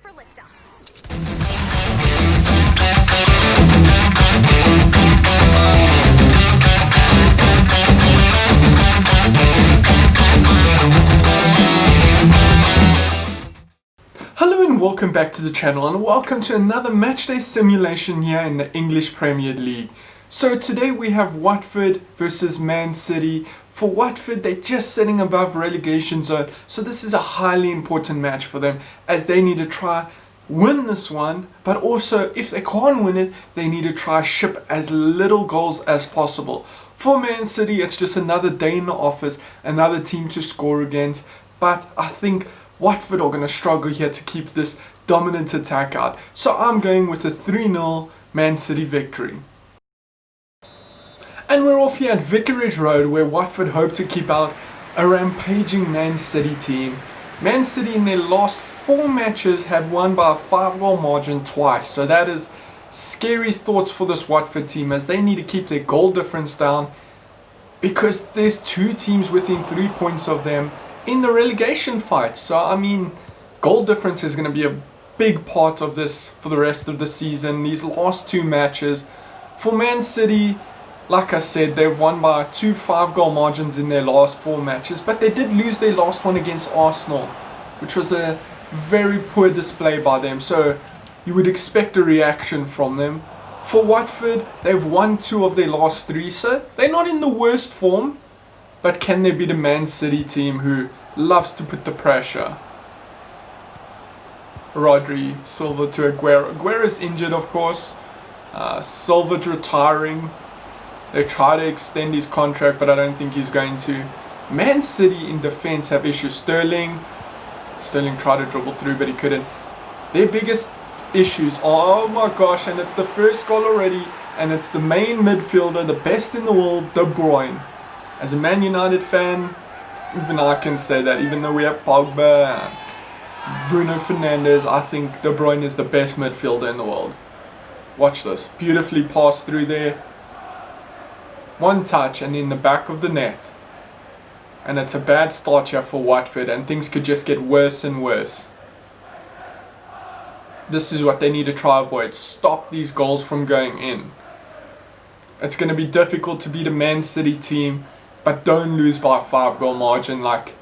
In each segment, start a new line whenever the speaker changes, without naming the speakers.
prepare for liftoff.
Hello and welcome back to the channel, and welcome to another matchday simulation here in the English Premier League. So today we have Watford versus Man City. For Watford, they're just sitting above relegation zone, so this is a highly important match for them as they need to try win this one, but also if they can't win it, they need to try ship as little goals as possible. For Man City, it's just another day in the office, another team to score against, but I think Watford are going to struggle here to keep this dominant attack out. So I'm going with a 3-0 Man City victory. And we're off here at Vicarage Road, where Watford hope to keep out a rampaging Man City team. Man City in their last 4 matches have won by a 5-goal margin twice. So that is scary thoughts for this Watford team, as they need to keep their goal difference down, because there's 2 teams within 3 points of them in the relegation fight. So I mean, goal difference is going to be a big part of this for the rest of the season. These last 2 matches for Man City, like I said, they've won by 2 5-goal margins in their last 4 matches, but they did lose their last one against Arsenal, which was a very poor display by them, so you would expect a reaction from them. For Watford, they've won 2 of their last 3, so they're not in the worst form. But can they beat a Man City team who loves to put the pressure? Rodri, Silva to Aguero. Aguero's injured, of course. Silva's retiring. They try to extend his contract, but I don't think he's going to. Man City in defense have issues. Sterling tried to dribble through, but he couldn't. Their biggest issues, oh my gosh, and it's the first goal already, and it's the main midfielder, the best in the world, De Bruyne. As a Man United fan, even I can say that, even though we have Pogba and Bruno Fernandes, I think De Bruyne is the best midfielder in the world. Watch this. Beautifully passed through there. One touch and in the back of the net. And it's a bad start here for Watford, and things could just get worse and worse. This is what they need to try to avoid. Stop these goals from going in. It's going to be difficult to beat a Man City team, but don't lose by a 5-goal margin like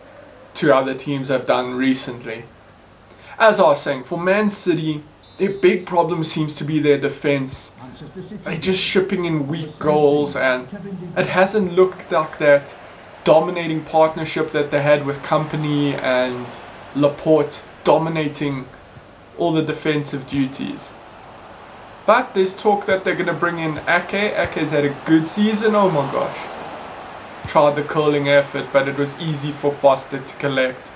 2 other teams have done recently. As I was saying, for Man City, their big problem seems to be their defense. They're just shipping in weak goals, and it hasn't looked like that dominating partnership that they had with Kompany and Laporte dominating all the defensive duties. But there's talk that they're going to bring in Ake. Ake's had a good season, oh my gosh. Tried the curling effort, but it was easy for Foster to collect.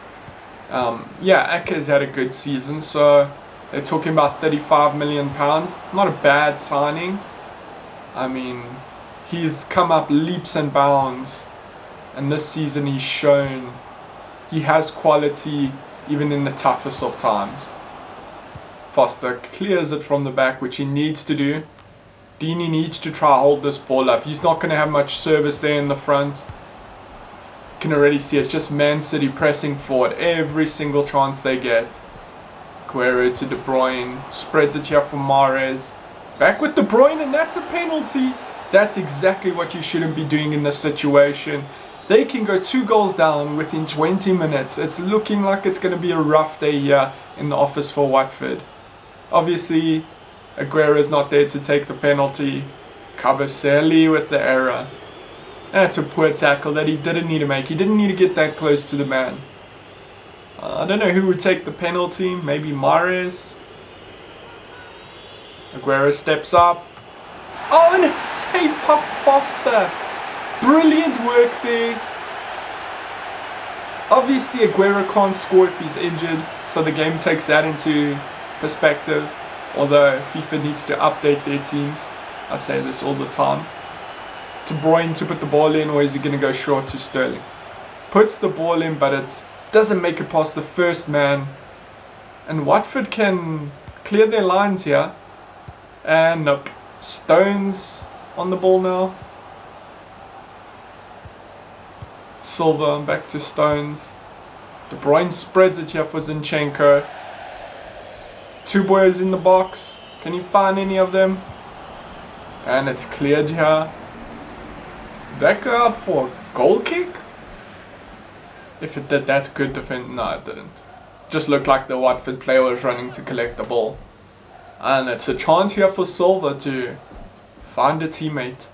Yeah, Ake's had a good season, so they're talking about £35 million. Not a bad signing. I mean, he's come up leaps and bounds, and this season he's shown he has quality even in the toughest of times. Foster clears it from the back, which he needs to do. Deeney needs to try hold this ball up. He's not going to have much service there in the front. You can already see it's just Man City pressing forward every single chance they get. Aguero to De Bruyne. Spreads it here for Mahrez. Back with De Bruyne, and that's a penalty. That's exactly what you shouldn't be doing in this situation. They can go 2 goals down within 20 minutes. It's looking like it's going to be a rough day here in the office for Watford. Obviously, Aguero's not there to take the penalty. Kabasele with the error. That's a poor tackle that he didn't need to make. He didn't need to get that close to the man. I don't know who would take the penalty. Maybe Mahrez. Aguero steps up. Oh, and it's saved by Foster. Brilliant work there. Obviously, Aguero can't score if he's injured, so the game takes that into perspective. Although FIFA needs to update their teams. I say this all the time. De Bruyne to put the ball in, or is he going to go short to Sterling? Puts the ball in, but it doesn't make it past the first man. And Watford can clear their lines here. And nope. Stones on the ball now. Silva back to Stones. De Bruyne spreads it here for Zinchenko. Two boys in the box. Can you find any of them? And it's cleared here. Did that go out for a goal kick? If it did, that's good defense. No, it didn't. Just looked like the Watford player was running to collect the ball. And it's a chance here for Silva to find a teammate.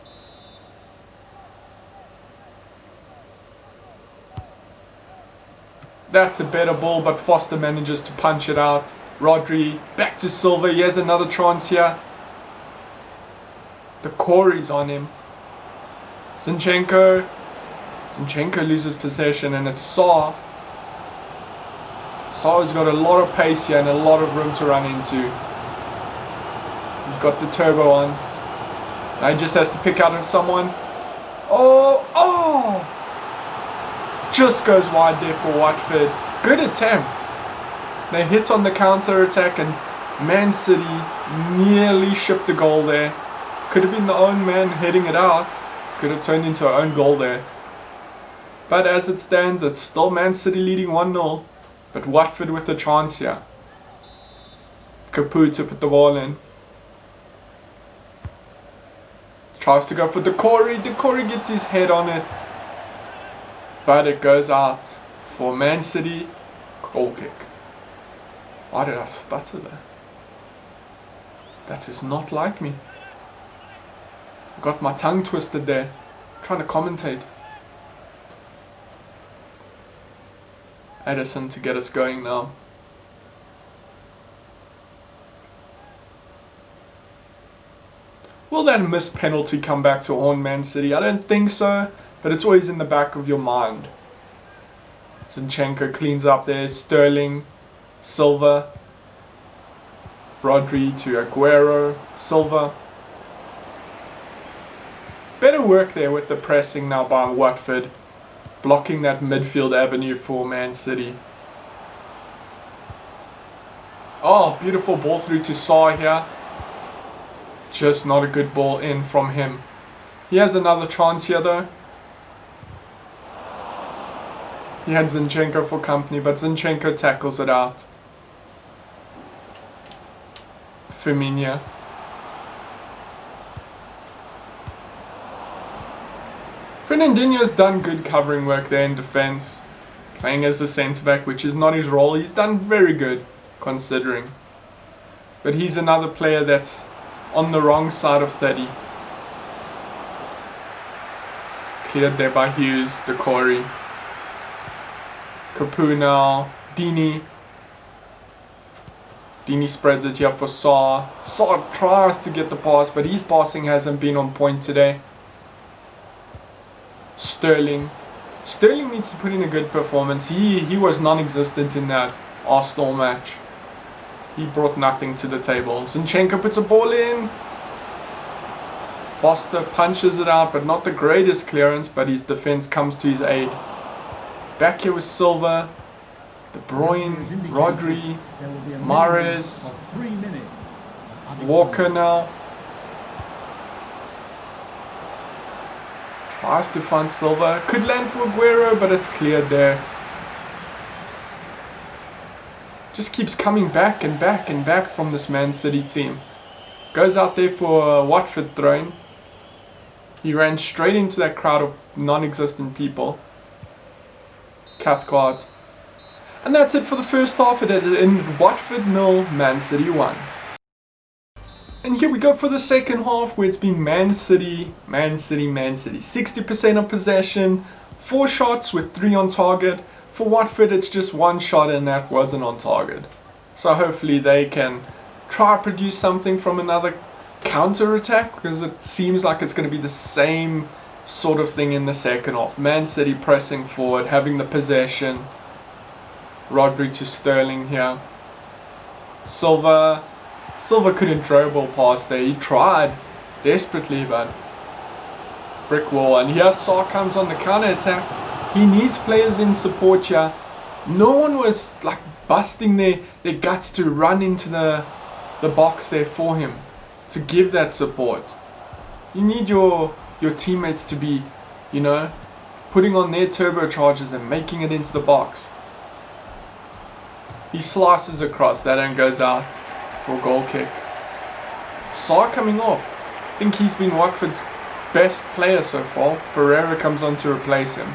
That's a better ball, but Foster manages to punch it out. Rodri back to Silva. He has another chance here. The Corey's on him. Zinchenko loses possession, and it's Saar. Saar's got a lot of pace here and a lot of room to run into. He's got the turbo on. Now he just has to pick out someone. Oh! Just goes wide there for Watford. Good attempt. They hit on the counter attack, and Man City nearly shipped the goal there. Could have been the own man heading it out. Could have turned into our own goal there. But as it stands, it's still Man City leading 1-0. But Watford with a chance here. Capu to put the ball in. Tries to go for Decore. Decore gets his head on it. But it goes out for Man City. Goal kick. Why did I stutter there? That is not like me. Got my tongue twisted there. Trying to commentate. Edison to get us going now. Will that missed penalty come back to haunt Man City? I don't think so, but it's always in the back of your mind. Zinchenko cleans up there. Sterling, Silva, Rodri to Aguero, Silva. Better work there with the pressing now by Watford. Blocking that midfield avenue for Man City. Oh, beautiful ball through to Saar here. Just not a good ball in from him. He has another chance here though. He had Zinchenko for company, but Zinchenko tackles it out. Firmino. Fernandinho's done good covering work there in defence. Playing as a centre-back, which is not his role. He's done very good, considering. But he's another player that's on the wrong side of 30. Cleared there by Hughes, Decore. Capu now, Dini. Dini spreads it here for Saar. Saar tries to get the pass, but his passing hasn't been on point today. Sterling needs to put in a good performance. He was non-existent in that Arsenal match. He brought nothing to the table. Zinchenko puts a ball in. Foster punches it out, but not the greatest clearance, but his defense comes to his aid. Back here with Silva, De Bruyne, Rodri, Mahrez, Walker now. Tries to find Silva. Could land for Aguero, but it's cleared there. Just keeps coming back and back and back from this Man City team. Goes out there for a Watford throw-in. He ran straight into that crowd of non-existent people. Cathcart. And that's it for the first half. It ended Watford 0, Man City 1. And here we go for the second half, where it's been Man City. 60% of possession, 4 shots with 3 on target. For Watford, it's just 1 shot, and that wasn't on target. So hopefully they can try to produce something from another counter-attack, because it seems like it's going to be the same sort of thing in the second half. Man City pressing forward, having the possession. Rodri to Sterling here. Silva couldn't dribble past there. He tried desperately, but brick wall. And here Saar comes on the counter-attack. He needs players in support here. No one was like busting their guts to run into the box there for him to give that support. You need your teammates to be, putting on their turbochargers and making it into the box. He slices across that and goes out. for a goal kick. Sarr coming off. I think he's been Watford's best player so far. Pereira comes on to replace him.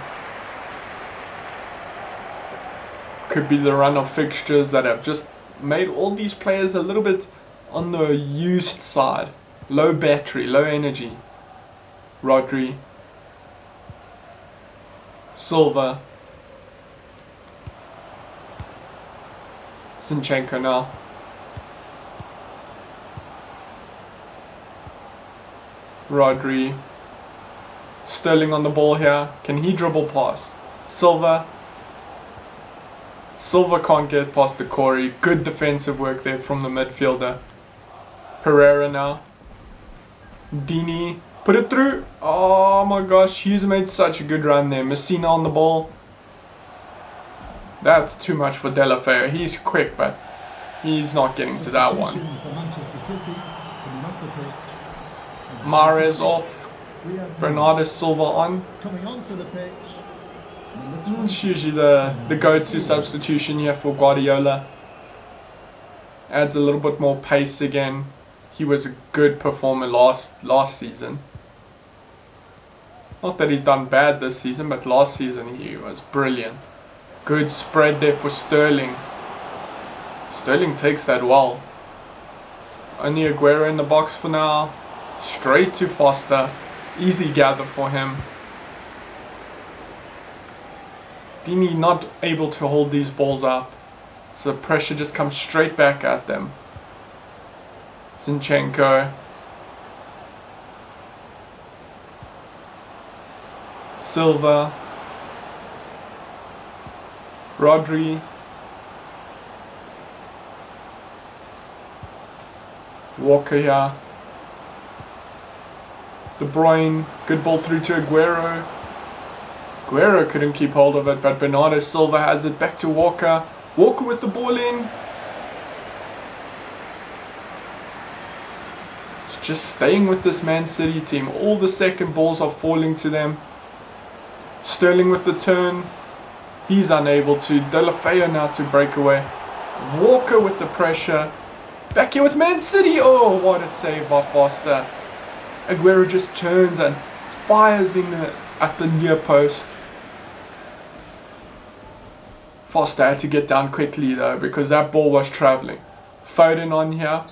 Could be the run of fixtures that have just made all these players a little bit on the used side. Low battery, low energy. Rodri. Silva. Zinchenko now. Rodri. Sterling on the ball here. Can he dribble past? Silva. Silva can't get past the Corey. Good defensive work there from the midfielder. Pereira now. Dini. Put it through. Oh my gosh. Hughes made such a good run there. Messina on the ball. That's too much for Delafeu. He's quick, but he's not getting to that one. Mahrez off. Bernardo Silva on. It's usually the go-to substitution here for Guardiola. Adds a little bit more pace again. He was a good performer last season. Not that he's done bad this season, but last season he was brilliant. Good spread there for Sterling. Sterling takes that well. Only Aguero in the box for now. Straight to Foster. Easy gather for him. Dini not able to hold these balls up. So the pressure just comes straight back at them. Zinchenko. Silva. Rodri. Walker here. De Bruyne. Good ball through to Aguero. Aguero couldn't keep hold of it, but Bernardo Silva has it back to Walker. Walker with the ball in. It's just staying with this Man City team. All the second balls are falling to them. Sterling with the turn. He's unable to. Delafeu now to break away. Walker with the pressure. Back here with Man City. Oh, what a save by Foster. Aguero just turns and fires at the near post. Foster had to get down quickly though, because that ball was travelling. Foden on here.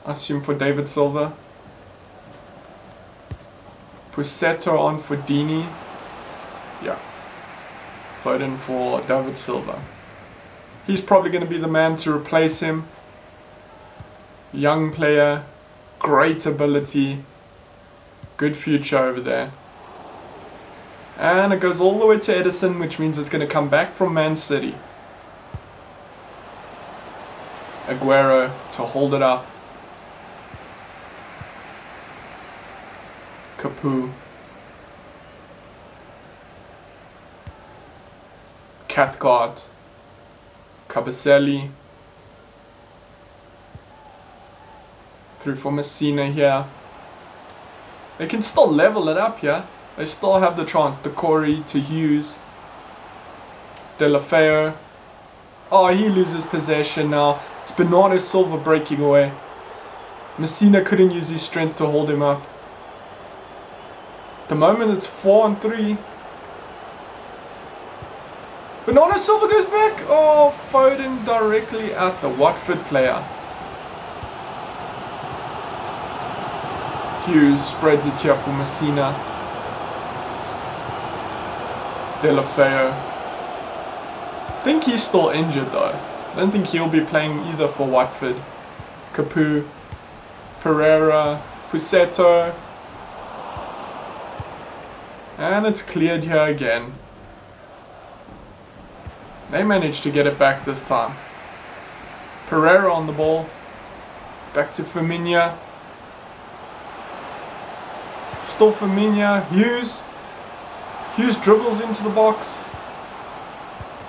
I assume for David Silva. Pusetto on for Dini. Yeah. Foden for David Silva. He's probably going to be the man to replace him. Young player. Great ability. Good future over there. And it goes all the way to Edison, which means it's going to come back from Man City. Aguero to hold it up. Capu. Cathcart. Cabaselli. Through for Messina here. They can still level it up here. They still have the chance. Decore to Hughes. Delafeu. Oh, he loses possession now. It's Bernardo Silva breaking away. Messina couldn't use his strength to hold him up. At the moment it's 4-3. Bernardo Silva goes back. Oh, Foden directly at the Watford player. Hughes spreads it here for Messina. Delafeu. I think he's still injured though. I don't think he'll be playing either for Watford. Capu. Pereira. Pusetto. And it's cleared here again. They managed to get it back this time. Pereira on the ball. Back to Firmino. Still Firmino. Hughes. Hughes dribbles into the box.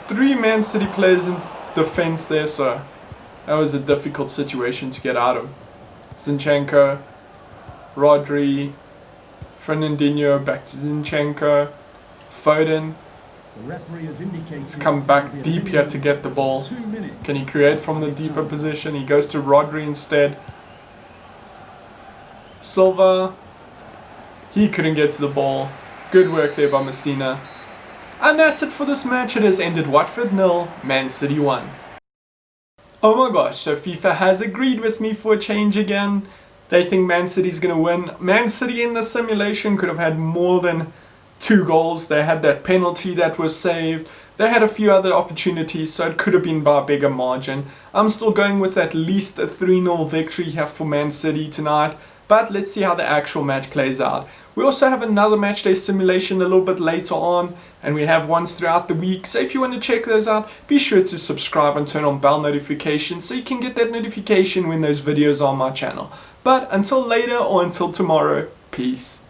3 Man City players in defense there, so that was a difficult situation to get out of. Zinchenko. Rodri. Fernandinho back to Zinchenko. Foden. He's come back deep here to get the ball. Can he create from the deeper position? He goes to Rodri instead. Silva. He couldn't get to the ball. Good work there by Messina. And that's it for this match. It has ended Watford 0, Man City 1. Oh my gosh, so FIFA has agreed with me for a change again. They think Man City's going to win. Man City in the simulation could have had more than 2 goals. They had that penalty that was saved. They had a few other opportunities, so it could have been by a bigger margin. I'm still going with at least a 3-0 victory here for Man City tonight. But let's see how the actual match plays out. We also have another matchday simulation a little bit later on, and we have ones throughout the week. So if you want to check those out, be sure to subscribe and turn on bell notifications so you can get that notification when those videos are on my channel. But until later or until tomorrow, peace.